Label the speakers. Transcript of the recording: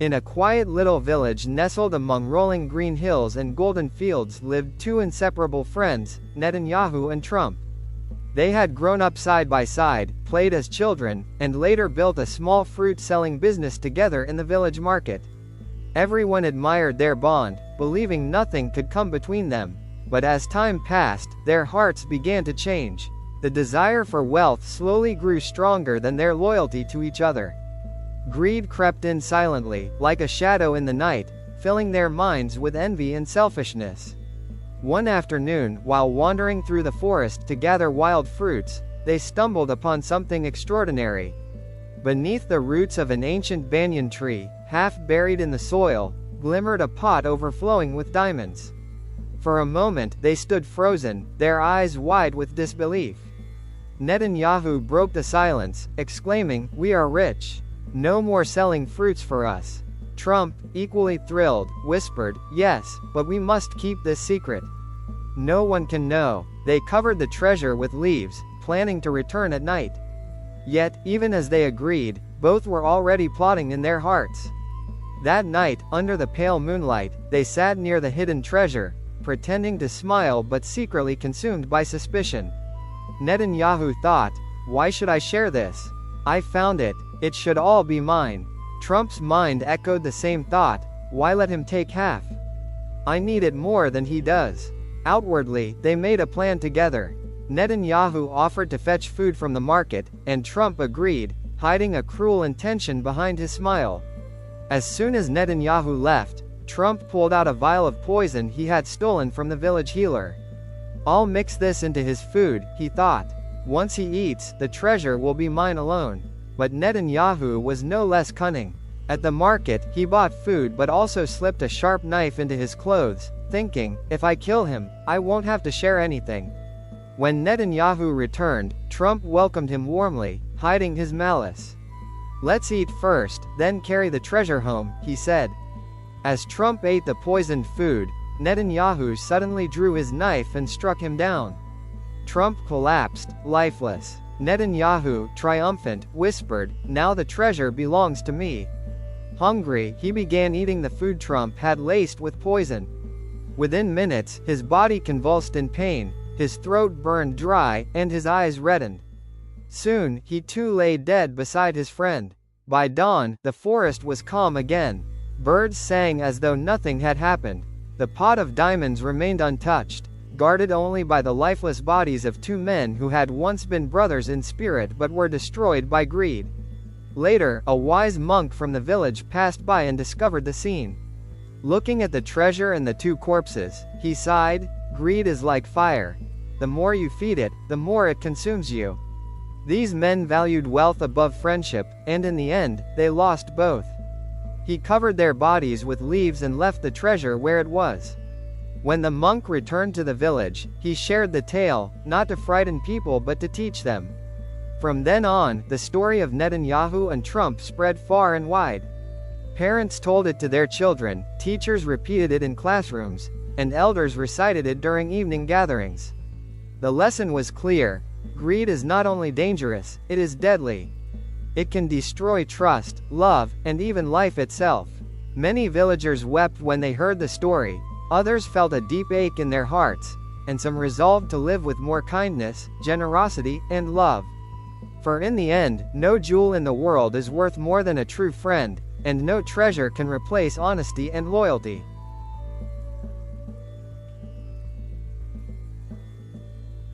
Speaker 1: In a quiet little village nestled among rolling green hills and golden fields lived two inseparable friends, Netanyahu and Trump. They had grown up side by side, played as children, and later built a small fruit-selling business together in the village market. Everyone admired their bond, believing nothing could come between them. But as time passed, their hearts began to change. The desire for wealth slowly grew stronger than their loyalty to each other. Greed crept in silently, like a shadow in the night, filling their minds with envy and selfishness. One afternoon, while wandering through the forest to gather wild fruits, they stumbled upon something extraordinary. Beneath the roots of an ancient banyan tree, half buried in the soil, glimmered a pot overflowing with diamonds. For a moment they stood frozen, their eyes wide with disbelief. Netanyahu broke the silence, exclaiming, "We are rich. No more selling fruits for us." Trump, equally thrilled, whispered, "Yes, but we must keep this secret. No one can know." They covered the treasure with leaves, planning to return at night. Yet, even as they agreed, both were already plotting in their hearts. That night, under the pale moonlight, they sat near the hidden treasure, pretending to smile but secretly consumed by suspicion. Netanyahu thought, "Why should I share this? I found it. It should all be mine." Trump's mind echoed the same thought, "Why let him take half? I need it more than he does." Outwardly, they made a plan together. Netanyahu offered to fetch food from the market, and Trump agreed, hiding a cruel intention behind his smile. As soon as Netanyahu left, Trump pulled out a vial of poison he had stolen from the village healer. "I'll mix this into his food," he thought. "Once he eats, the treasure will be mine alone." But Netanyahu was no less cunning. At the market, he bought food but also slipped a sharp knife into his clothes, thinking, "If I kill him, I won't have to share anything." When Netanyahu returned, Trump welcomed him warmly, hiding his malice. "Let's eat first, then carry the treasure home," he said. As Trump ate the poisoned food, Netanyahu suddenly drew his knife and struck him down. Trump collapsed, lifeless. Netanyahu, triumphant, whispered, "Now the treasure belongs to me." Hungry, he began eating the food Trump had laced with poison. Within minutes, his body convulsed in pain, his throat burned dry, and his eyes reddened. Soon, he too lay dead beside his friend. By dawn, the forest was calm again. Birds sang as though nothing had happened. The pot of diamonds remained untouched, guarded only by the lifeless bodies of two men who had once been brothers in spirit but were destroyed by greed. Later, a wise monk from the village passed by and discovered the scene. Looking at the treasure and the two corpses, he sighed, "Greed is like fire. The more you feed it, the more it consumes you." These men valued wealth above friendship, and in the end, they lost both. He covered their bodies with leaves and left the treasure where it was. When the monk returned to the village, he shared the tale, not to frighten people but to teach them. From then on, the story of Netanyahu and Trump spread far and wide. Parents told it to their children, teachers repeated it in classrooms, and elders recited it during evening gatherings. The lesson was clear: greed is not only dangerous, it is deadly. It can destroy trust, love, and even life itself. Many villagers wept when they heard the story. Others felt a deep ache in their hearts, and some resolved to live with more kindness, generosity, and love. For in the end, no jewel in the world is worth more than a true friend, and no treasure can replace honesty and loyalty.